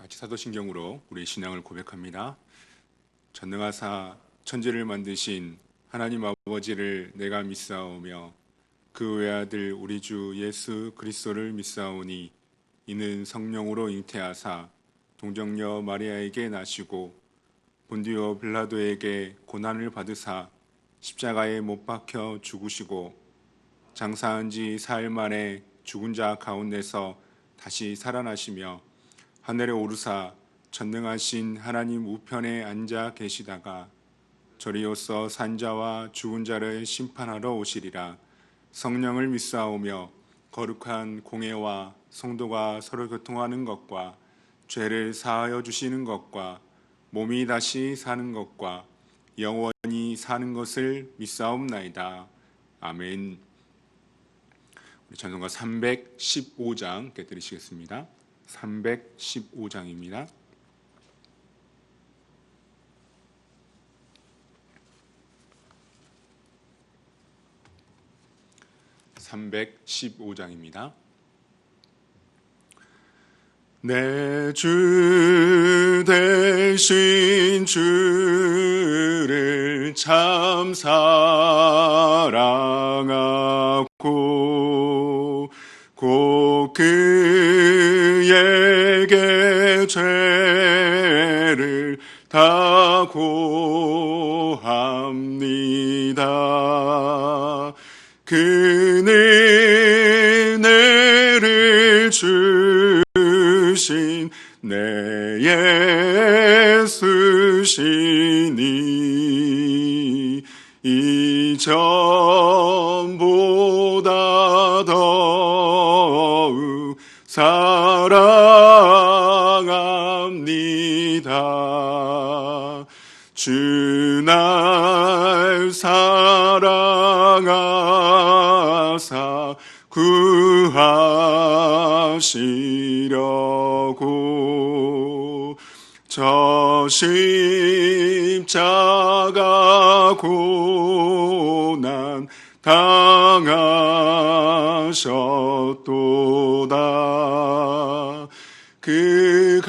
같이 사도신경으로 우리 신앙을 고백합니다. 전능하사 천지를 만드신 하나님 아버지를 내가 믿사오며 그 외아들 우리 주 예수 그리스도를 믿사오니 이는 성령으로 잉태하사 동정녀 마리아에게 나시고 본디오 빌라도에게 고난을 받으사 십자가에 못 박혀 죽으시고 장사한 지 사흘 만에 죽은 자 가운데서 다시 살아나시며 하늘에 오르사 전능하신 하나님 우편에 앉아 계시다가 저리로서 산자와 죽은 자를 심판하러 오시리라. 성령을 믿사오며 거룩한 공회와 성도가 서로 교통하는 것과 죄를 사하여 주시는 것과 몸이 다시 사는 것과 영원히 사는 것을 믿사옵나이다. 아멘. 우리 찬송가 315장 들으시겠습니다. 315장입니다. 내 주 대신 주를 참 사랑하고 곧 그에게 죄를 다 고합니다. 그는 은혜를 주신 내 예수시니 이전보다 더욱 사랑합니다. 주 날 사랑하사 구하시려고 저 십자가 고난 당하셨도다. 그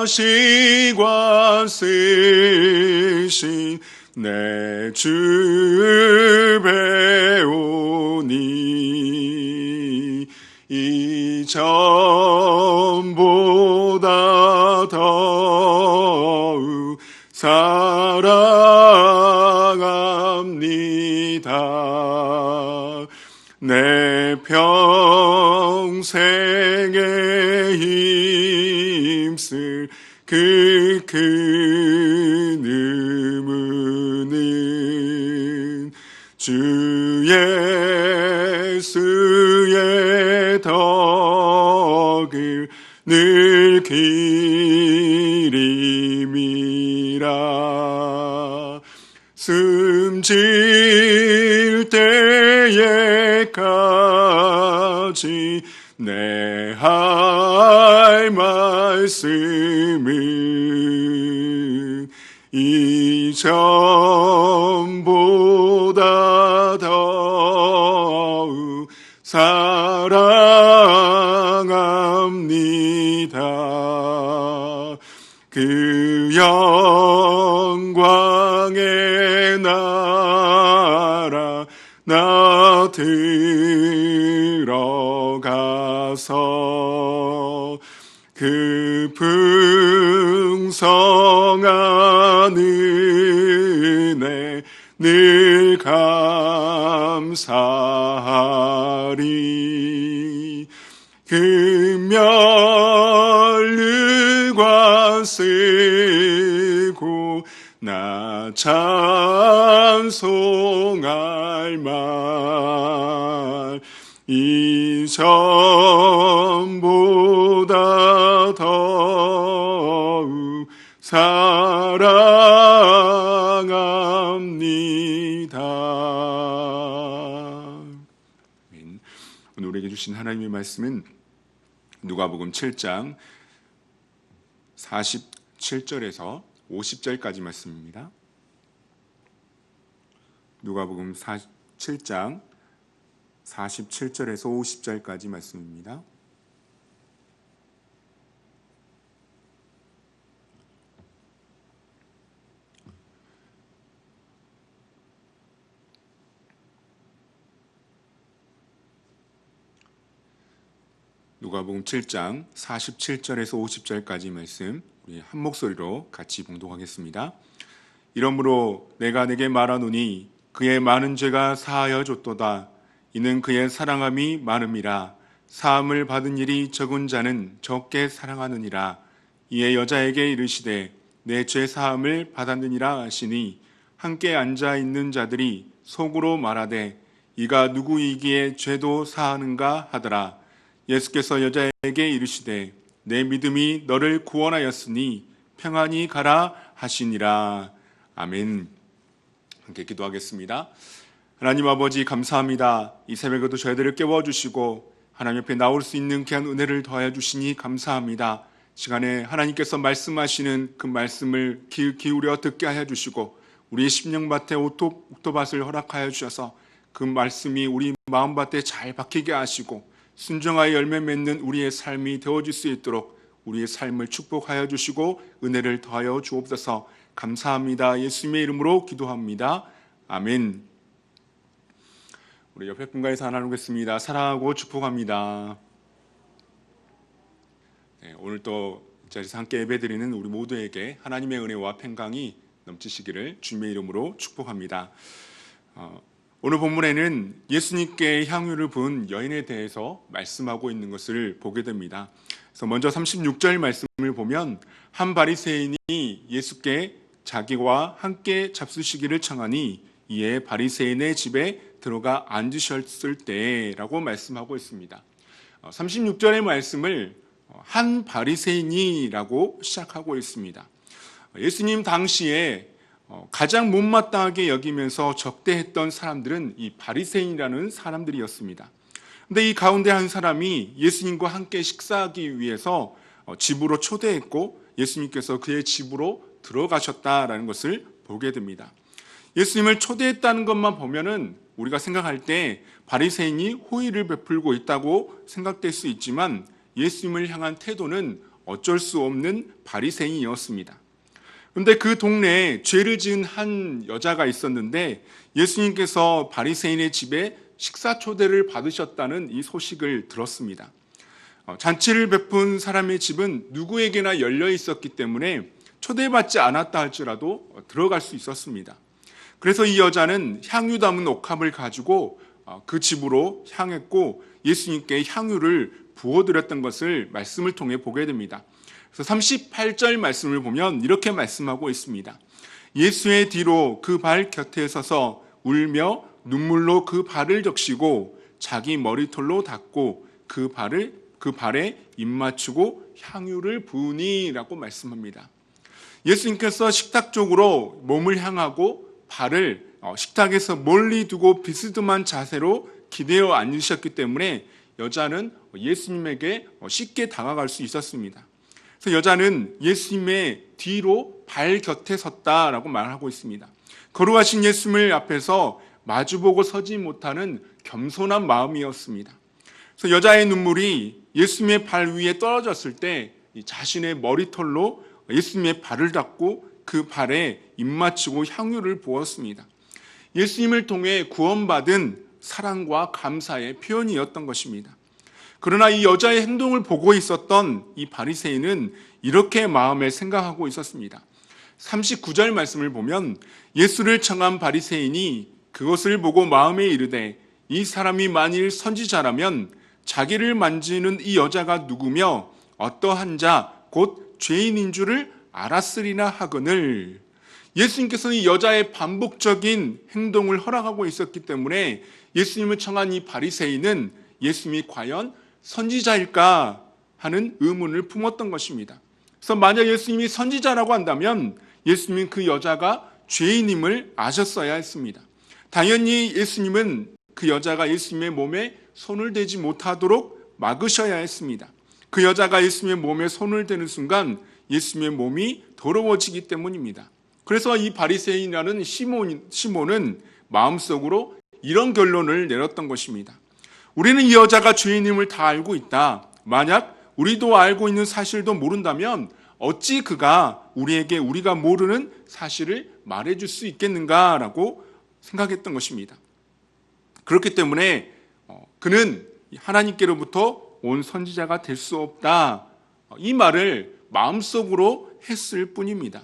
가시관 쓰신 내 주 배우니 이전보다 더욱 사랑합니다. 내 평생에 힘쓸 그 큰 의무는 주 예수의 덕을 늘 기림이라. 숨질 때에까지 내 할 말씀은 이전보다 더욱 사랑합니다. 그 영광의 나라 나 들어가서 그 풍성한 은혜 늘 감사하리. 금면류관 쓰고 나 찬송할 말 이전보다 더욱 사랑합니다. 오늘 우리에게 주신 하나님의 말씀은 누가복음 7장 47절에서 50절까지 말씀입니다. 누가복음 7장 47절에서 50절까지 말씀입니다. 누가복음 7장 47절에서 50절까지 말씀 우리 한 목소리로 같이 봉독하겠습니다. 이러므로 내가 내게 말하노니 그의 많은 죄가 사하여 줬도다. 이는 그의 사랑함이 많음이라. 사함을 받은 일이 적은 자는 적게 사랑하느니라. 이에 여자에게 이르시되 내 죄 사함을 받았느니라 하시니 함께 앉아 있는 자들이 속으로 말하되 이가 누구이기에 죄도 사하는가 하더라. 예수께서 여자에게 이르시되 내 믿음이 너를 구원하였으니 평안히 가라 하시니라. 아멘. 함께 기도하겠습니다. 하나님 아버지 감사합니다. 이 새벽에도 저희들을 깨워주시고 하나님 옆에 나올 수 있는 귀한 은혜를 더하여 주시니 감사합니다. 시간에 하나님께서 말씀하시는 그 말씀을 귀 기울여 듣게 하여 주시고 우리의 심령밭에 옥토밭을 허락하여 주셔서 그 말씀이 우리 마음밭에 잘 박히게 하시고 순종하여 열매 맺는 우리의 삶이 되어질 수 있도록 우리의 삶을 축복하여 주시고 은혜를 더하여 주옵소서. 감사합니다. 예수님의 이름으로 기도합니다. 아멘. 우리 옆에 분과 인사 나누겠습니다. 사랑하고 축복합니다. 네, 오늘 또 이 자리에서 함께 예배드리는 우리 모두에게 하나님의 은혜와 평강이 넘치시기를 주님의 이름으로 축복합니다. 오늘 본문에는 예수님께 향유를 부은 여인에 대해서 말씀하고 있는 것을 보게 됩니다. 그래서 먼저 36절 말씀을 보면 한 바리새인이 예수께 자기와 함께 잡수시기를 청하니 이에 바리새인의 집에 들어가 앉으셨을 때라고 말씀하고 있습니다. 36절의 말씀을 한 바리새인이라고 시작하고 있습니다. 예수님 당시에 가장 못마땅하게 여기면서 적대했던 사람들은 이 바리새인이라는 사람들이었습니다. 그런데 이 가운데 한 사람이 예수님과 함께 식사하기 위해서 집으로 초대했고 예수님께서 그의 집으로 들어가셨다라는 것을 보게 됩니다. 예수님을 초대했다는 것만 보면은 우리가 생각할 때 바리새인이 호의를 베풀고 있다고 생각될 수 있지만 예수님을 향한 태도는 어쩔 수 없는 바리새인이었습니다. 그런데 그 동네에 죄를 지은 한 여자가 있었는데 예수님께서 바리새인의 집에 식사 초대를 받으셨다는 이 소식을 들었습니다. 잔치를 베푼 사람의 집은 누구에게나 열려 있었기 때문에 초대받지 않았다 할지라도 들어갈 수 있었습니다. 그래서 이 여자는 향유 담은 옥합을 가지고 그 집으로 향했고 예수님께 향유를 부어드렸던 것을 말씀을 통해 보게 됩니다. 그래서 38절 말씀을 보면 이렇게 말씀하고 있습니다. 예수의 뒤로 그 발 곁에 서서 울며 눈물로 그 발을 적시고 자기 머리털로 닦고 그 발에 입 맞추고 향유를 부으니라고 말씀합니다. 예수님께서 식탁 쪽으로 몸을 향하고 발을 식탁에서 멀리 두고 비스듬한 자세로 기대어 앉으셨기 때문에 여자는 예수님에게 쉽게 다가갈 수 있었습니다. 그래서 여자는 예수님의 뒤로 발 곁에 섰다라고 말하고 있습니다. 거룩하신 예수님을 앞에서 마주보고 서지 못하는 겸손한 마음이었습니다. 그래서 여자의 눈물이 예수님의 발 위에 떨어졌을 때 자신의 머리털로 예수님의 발을 닦고 그 발에 입 맞추고 향유를 부었습니다. 예수님을 통해 구원받은 사랑과 감사의 표현이었던 것입니다. 그러나 이 여자의 행동을 보고 있었던 이 바리새인은 이렇게 마음에 생각하고 있었습니다. 39절 말씀을 보면 예수를 청한 바리새인이 그것을 보고 마음에 이르되 이 사람이 만일 선지자라면 자기를 만지는 이 여자가 누구며 어떠한 자 곧 죄인인 줄을 알았으리나 하거늘. 예수님께서 이 여자의 반복적인 행동을 허락하고 있었기 때문에 예수님을 청한 이 바리새인은 예수님이 과연 선지자일까 하는 의문을 품었던 것입니다. 그래서 만약 예수님이 선지자라고 한다면 예수님은 그 여자가 죄인임을 아셨어야 했습니다. 당연히 예수님은 그 여자가 예수님의 몸에 손을 대지 못하도록 막으셔야 했습니다. 그 여자가 예수님의 몸에 손을 대는 순간 예수님의 몸이 더러워지기 때문입니다. 그래서 이 바리새인이라는 시몬은 마음속으로 이런 결론을 내렸던 것입니다. 우리는 이 여자가 죄인임을 다 알고 있다. 만약 우리도 알고 있는 사실도 모른다면 어찌 그가 우리에게 우리가 모르는 사실을 말해줄 수 있겠는가라고 생각했던 것입니다. 그렇기 때문에 그는 하나님께로부터 온 선지자가 될 수 없다. 이 말을 마음속으로 했을 뿐입니다.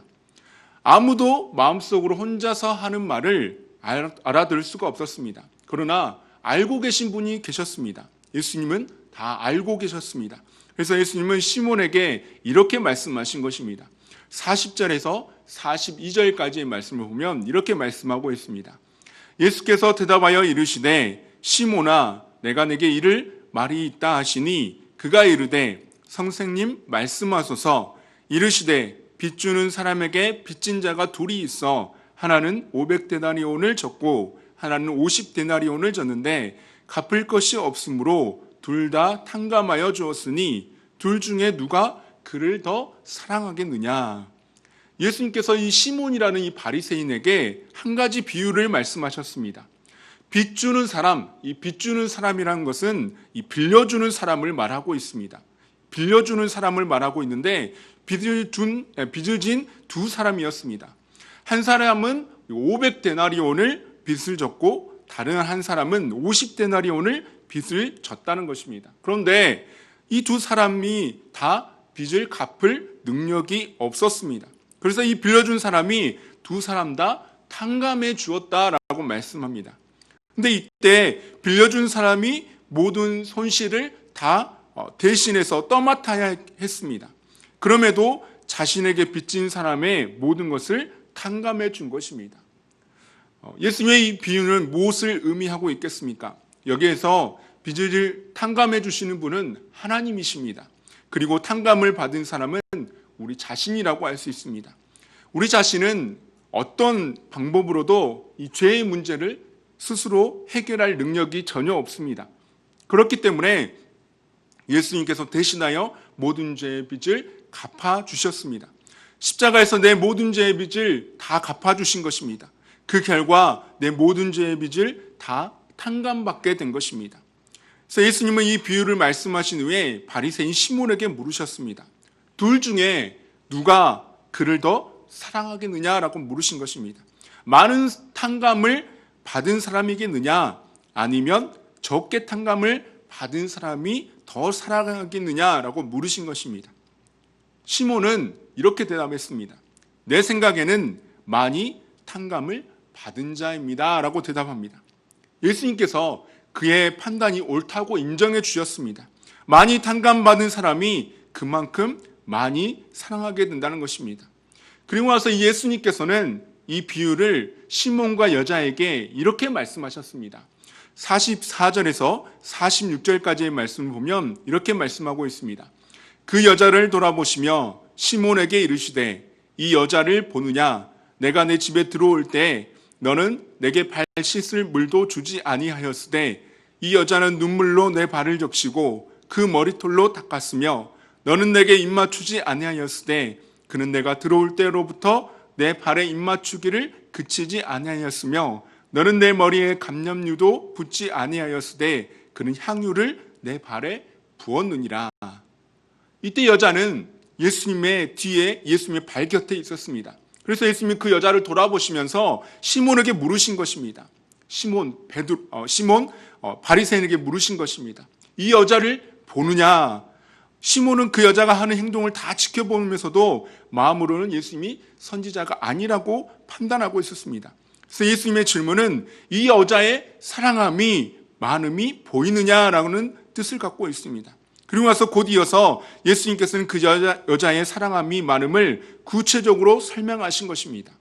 아무도 마음속으로 혼자서 하는 말을 알아들을 수가 없었습니다. 그러나 알고 계신 분이 계셨습니다. 예수님은 다 알고 계셨습니다. 그래서 예수님은 시몬에게 이렇게 말씀하신 것입니다. 40절에서 42절까지의 말씀을 보면 이렇게 말씀하고 있습니다. 예수께서 대답하여 이르시되 시몬아 내가 내게 이를 말이 있다 하시니 그가 이르되 선생님 말씀하소서. 이르시되 빚 주는 사람에게 빚진 자가 둘이 있어 하나는 500데나리온을 졌고 하나는 50데나리온을 졌는데 갚을 것이 없으므로 둘 다 탕감하여 주었으니 둘 중에 누가 그를 더 사랑하겠느냐. 예수님께서 이 시몬이라는 이 바리새인에게 한 가지 비유를 말씀하셨습니다. 빚 주는 사람, 이 빚 주는 사람이라는 것은 이 빌려주는 사람을 말하고 있습니다. 빌려주는 사람을 말하고 있는데 빚을 진 두 사람이었습니다. 한 사람은 500데나리온을 빚을 졌고 다른 한 사람은 50데나리온을 빚을 졌다는 것입니다. 그런데 이 두 사람이 다 빚을 갚을 능력이 없었습니다. 그래서 이 빌려준 사람이 두 사람 다 탕감해 주었다라고 말씀합니다. 근데 이때 빌려준 사람이 모든 손실을 다 대신해서 떠맡아야 했습니다. 그럼에도 자신에게 빚진 사람의 모든 것을 탕감해 준 것입니다. 예수님의 이 비유는 무엇을 의미하고 있겠습니까? 여기에서 빚을 탕감해 주시는 분은 하나님이십니다. 그리고 탕감을 받은 사람은 우리 자신이라고 할 수 있습니다. 우리 자신은 어떤 방법으로도 이 죄의 문제를 스스로 해결할 능력이 전혀 없습니다. 그렇기 때문에 예수님께서 대신하여 모든 죄의 빚을 갚아주셨습니다. 십자가에서 내 모든 죄의 빚을 다 갚아주신 것입니다. 그 결과 내 모든 죄의 빚을 다 탕감받게 된 것입니다. 그래서 예수님은 이 비유를 말씀하신 후에 바리새인 시몬에게 물으셨습니다. 둘 중에 누가 그를 더 사랑하겠느냐라고 물으신 것입니다. 많은 탕감을 받은 사람이겠느냐 아니면 적게 탕감을 받은 사람이 더 사랑하겠느냐라고 물으신 것입니다. 시몬은 이렇게 대답했습니다. 내 생각에는 많이 탕감을 받은 자입니다 라고 대답합니다. 예수님께서 그의 판단이 옳다고 인정해 주셨습니다. 많이 탕감받은 사람이 그만큼 많이 사랑하게 된다는 것입니다. 그리고 나서 예수님께서는 이 비유를 시몬과 여자에게 이렇게 말씀하셨습니다. 44절에서 46절까지의 말씀을 보면 이렇게 말씀하고 있습니다. 그 여자를 돌아보시며 시몬에게 이르시되 이 여자를 보느냐? 내가 내 집에 들어올 때 너는 내게 발 씻을 물도 주지 아니하였으되 이 여자는 눈물로 내 발을 적시고 그 머리털로 닦았으며 너는 내게 입맞추지 아니하였으되 그는 내가 들어올 때로부터 내 발에 입맞추기를 그치지 아니하였으며 너는 내 머리에 감람유도 붓지 아니하였으되 그는 향유를 내 발에 부었느니라. 이때 여자는 예수님의 뒤에 예수님의 발 곁에 있었습니다. 그래서 예수님이 그 여자를 돌아보시면서 시몬에게 물으신 것입니다. 시몬 바리새인에게 물으신 것입니다. 이 여자를 보느냐? 시몬은 그 여자가 하는 행동을 다 지켜보면서도 마음으로는 예수님이 선지자가 아니라고 판단하고 있었습니다. 그래서 예수님의 질문은 이 여자의 사랑함이 많음이 보이느냐라는 뜻을 갖고 있습니다. 그리고 나서 곧 이어서 예수님께서는 그 여자의 사랑함이 많음을 구체적으로 설명하신 것입니다.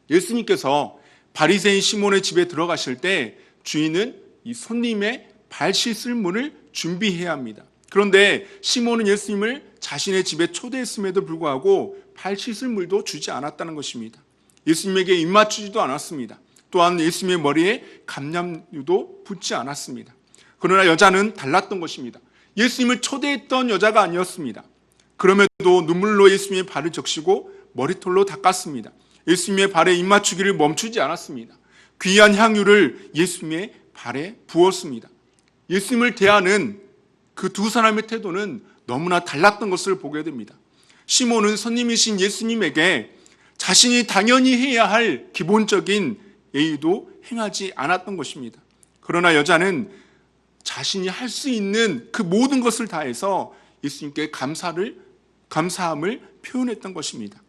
예수님께서 바리새인 시몬의 집에 들어가실 때 주인은 이 손님의 발 씻을 물을 준비해야 합니다. 그런데 시몬은 예수님을 자신의 집에 초대했음에도 불구하고 발 씻을 물도 주지 않았다는 것입니다. 예수님에게 입맞추지도 않았습니다. 또한 예수님의 머리에 감람유도 붓지 않았습니다. 그러나 여자는 달랐던 것입니다. 예수님을 초대했던 여자가 아니었습니다. 그럼에도 눈물로 예수님의 발을 적시고 머리털로 닦았습니다. 예수님의 발에 입맞추기를 멈추지 않았습니다. 귀한 향유를 예수님의 발에 부었습니다. 예수님을 대하는 그 두 사람의 태도는 너무나 달랐던 것을 보게 됩니다. 시몬은 손님이신 예수님에게 자신이 당연히 해야 할 기본적인 예의도 행하지 않았던 것입니다. 그러나 여자는 자신이 할 수 있는 그 모든 것을 다해서 예수님께 감사함을 표현했던 것입니다.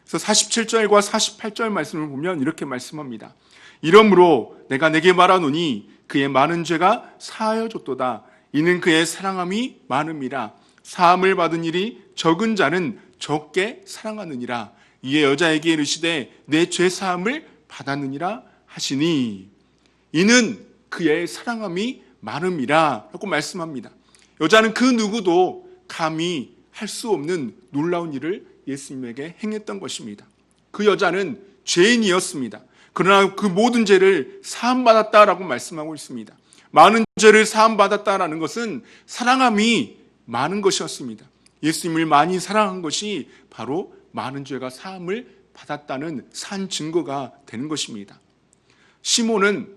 그래서 47절과 48절 말씀을 보면 이렇게 말씀합니다. 이러므로 내가 내게 말하노니 그의 많은 죄가 사하여졌도다. 이는 그의 사랑함이 많음이라. 사함을 받은 일이 적은 자는 적게 사랑하느니라. 이에 여자에게 이르시되 내 죄 사함을 받았느니라 하시니 이는 그의 사랑함이 많음이라 라고 말씀합니다. 여자는 그 누구도 감히 할 수 없는 놀라운 일을 예수님에게 행했던 것입니다. 그 여자는 죄인이었습니다. 그러나 그 모든 죄를 사함받았다라고 말씀하고 있습니다. 많은 죄를 사함받았다라는 것은 사랑함이 많은 것이었습니다. 예수님을 많이 사랑한 것이 바로 많은 죄가 사함을 받았다는 산 증거가 되는 것입니다. 시몬은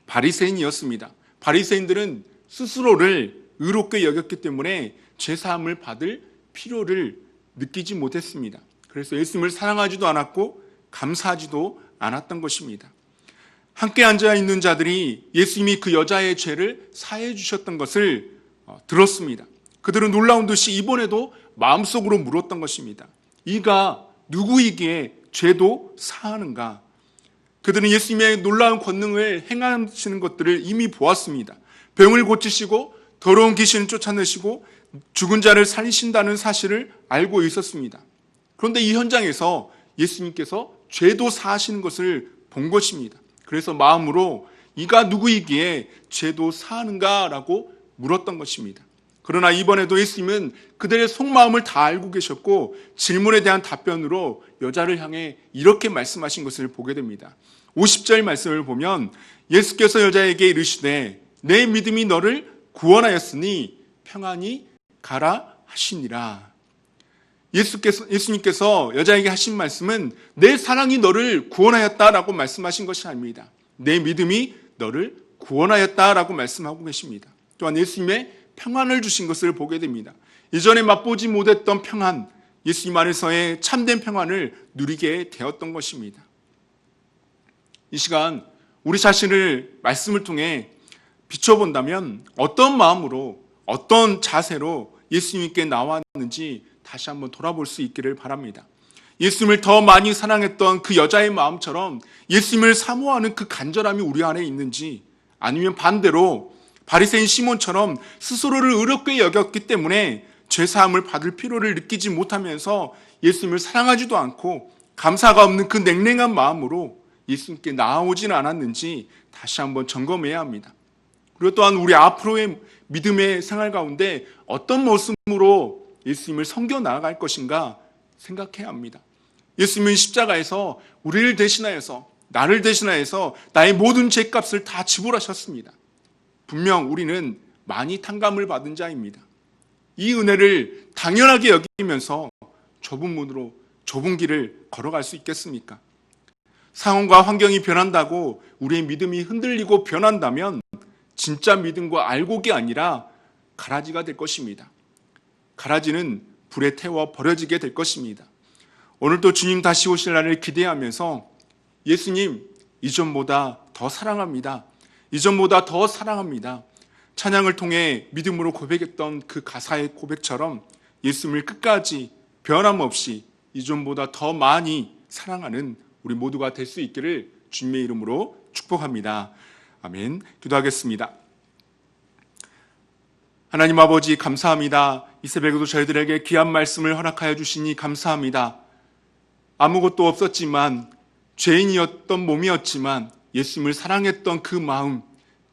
바리새인이었습니다. 바리새인들은 스스로를 의롭게 여겼기 때문에 죄 사함을 받을 필요를 느끼지 못했습니다. 그래서 예수님을 사랑하지도 않았고 감사하지도 않았던 것입니다. 함께 앉아 있는 자들이 예수님이 그 여자의 죄를 사해 주셨던 것을 들었습니다. 그들은 놀라운 듯이 이번에도 마음속으로 물었던 것입니다. 이가 누구이기에 죄도 사하는가? 그들은 예수님의 놀라운 권능을 행하시는 것들을 이미 보았습니다. 병을 고치시고 더러운 귀신을 쫓아내시고 죽은 자를 살리신다는 사실을 알고 있었습니다. 그런데 이 현장에서 예수님께서 죄도 사하시는 것을 본 것입니다. 그래서 마음으로 이가 누구이기에 죄도 사하는가? 라고 물었던 것입니다. 그러나 이번에도 예수님은 그들의 속마음을 다 알고 계셨고 질문에 대한 답변으로 여자를 향해 이렇게 말씀하신 것을 보게 됩니다. 50절 말씀을 보면 예수께서 여자에게 이르시되 내 믿음이 너를 구원하였으니 평안히 가라 하시니라. 예수님께서 여자에게 하신 말씀은 내 사랑이 너를 구원하였다라고 말씀하신 것이 아닙니다. 내 믿음이 너를 구원하였다라고 말씀하고 계십니다. 또한 예수님의 평안을 주신 것을 보게 됩니다. 이전에 맛보지 못했던 평안, 예수님 안에서의 참된 평안을 누리게 되었던 것입니다. 이 시간 우리 자신을 말씀을 통해 비춰본다면 어떤 마음으로 어떤 자세로 예수님께 나왔는지 다시 한번 돌아볼 수 있기를 바랍니다. 예수님을 더 많이 사랑했던 그 여자의 마음처럼 예수님을 사모하는 그 간절함이 우리 안에 있는지, 아니면 반대로 바리새인 시몬처럼 스스로를 의롭게 여겼기 때문에 죄사함을 받을 필요를 느끼지 못하면서 예수님을 사랑하지도 않고 감사가 없는 그 냉랭한 마음으로 예수님께 나아오지는 않았는지 다시 한번 점검해야 합니다. 그리고 또한 우리 앞으로의 믿음의 생활 가운데 어떤 모습으로 예수님을 섬겨 나아갈 것인가 생각해야 합니다. 예수님은 십자가에서 우리를 대신하여서, 나를 대신하여서 나의 모든 죄값을 다 지불하셨습니다. 분명 우리는 많이 탕감을 받은 자입니다. 이 은혜를 당연하게 여기면서 좁은 문으로 좁은 길을 걸어갈 수 있겠습니까? 상황과 환경이 변한다고 우리의 믿음이 흔들리고 변한다면 진짜 믿음과 알곡이 아니라 가라지가 될 것입니다. 가라지는 불에 태워 버려지게 될 것입니다. 오늘도 주님 다시 오실 날을 기대하면서 예수님 이전보다 더 사랑합니다. 이전보다 더 사랑합니다. 찬양을 통해 믿음으로 고백했던 그 가사의 고백처럼 예수님을 끝까지 변함없이 이전보다 더 많이 사랑하는 우리 모두가 될 수 있기를 주님의 이름으로 축복합니다. 아멘. 기도하겠습니다. 하나님 아버지 감사합니다. 이 새벽에도 저희들에게 귀한 말씀을 허락하여 주시니 감사합니다. 아무것도 없었지만 죄인이었던 몸이었지만 예수님을 사랑했던 그 마음,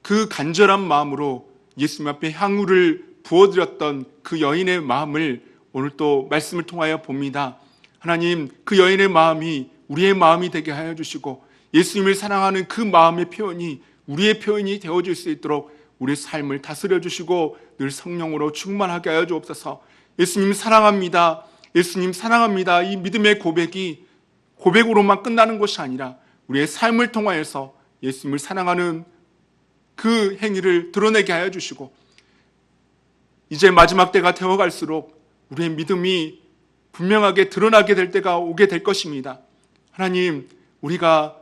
그 간절한 마음으로 예수님 앞에 향유를 부어드렸던 그 여인의 마음을 오늘 또 말씀을 통하여 봅니다. 하나님, 그 여인의 마음이 우리의 마음이 되게 하여 주시고 예수님을 사랑하는 그 마음의 표현이 우리의 표현이 되어질 수 있도록 우리의 삶을 다스려 주시고 늘 성령으로 충만하게 하여 주옵소서. 예수님 사랑합니다. 예수님 사랑합니다. 이 믿음의 고백이 고백으로만 끝나는 것이 아니라 우리의 삶을 통하여서 예수님을 사랑하는 그 행위를 드러내게 하여 주시고 이제 마지막 때가 되어갈수록 우리의 믿음이 분명하게 드러나게 될 때가 오게 될 것입니다. 하나님, 우리가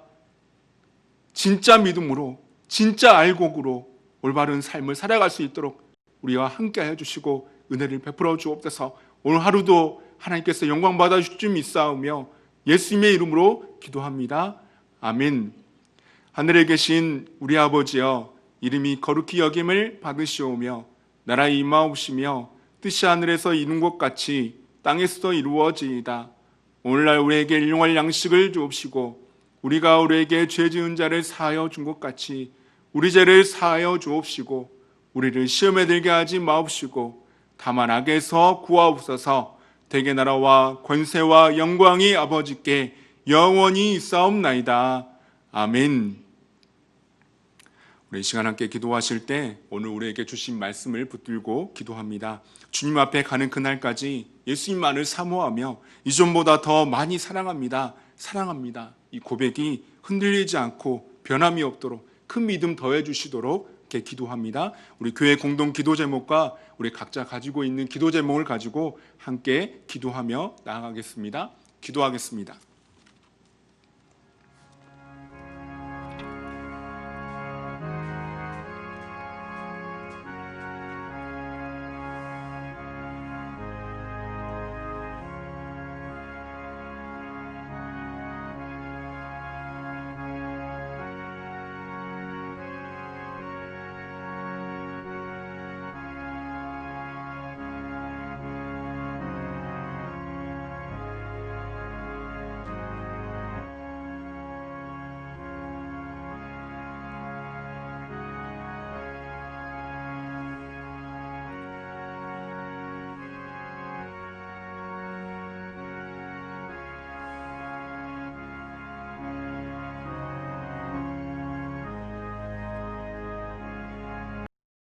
진짜 믿음으로 진짜 알곡으로 올바른 삶을 살아갈 수 있도록 우리와 함께 해주시고 은혜를 베풀어 주옵소서. 오늘 하루도 하나님께서 영광 받아 주실 줄 믿사오며 예수님의 이름으로 기도합니다. 아멘. 하늘에 계신 우리 아버지여, 이름이 거룩히 여김을 받으시오며 나라에 임하옵시며 뜻이 하늘에서 이룬 것 같이 땅에서도 이루어지이다. 오늘날 우리에게 일용할 양식을 주옵시고 우리가 우리에게 죄 지은 자를 사하여 준 것 같이 우리 죄를 사하여 주옵시고 우리를 시험에 들게 하지 마옵시고 다만 악에서 구하옵소서. 대개 나라와 권세와 영광이 아버지께 영원히 있사옵나이다. 아멘. 우리 이 시간 함께 기도하실 때 오늘 우리에게 주신 말씀을 붙들고 기도합니다. 주님 앞에 가는 그날까지 예수님만을 사모하며 이전보다 더 많이 사랑합니다. 이 고백이 흔들리지 않고 변함이 없도록 큰 믿음 더해 주시도록 이렇게 기도합니다. 우리 교회 공동 기도 제목과 우리 각자 가지고 있는 기도 제목을 가지고 함께 기도하며 나아가겠습니다. 기도하겠습니다.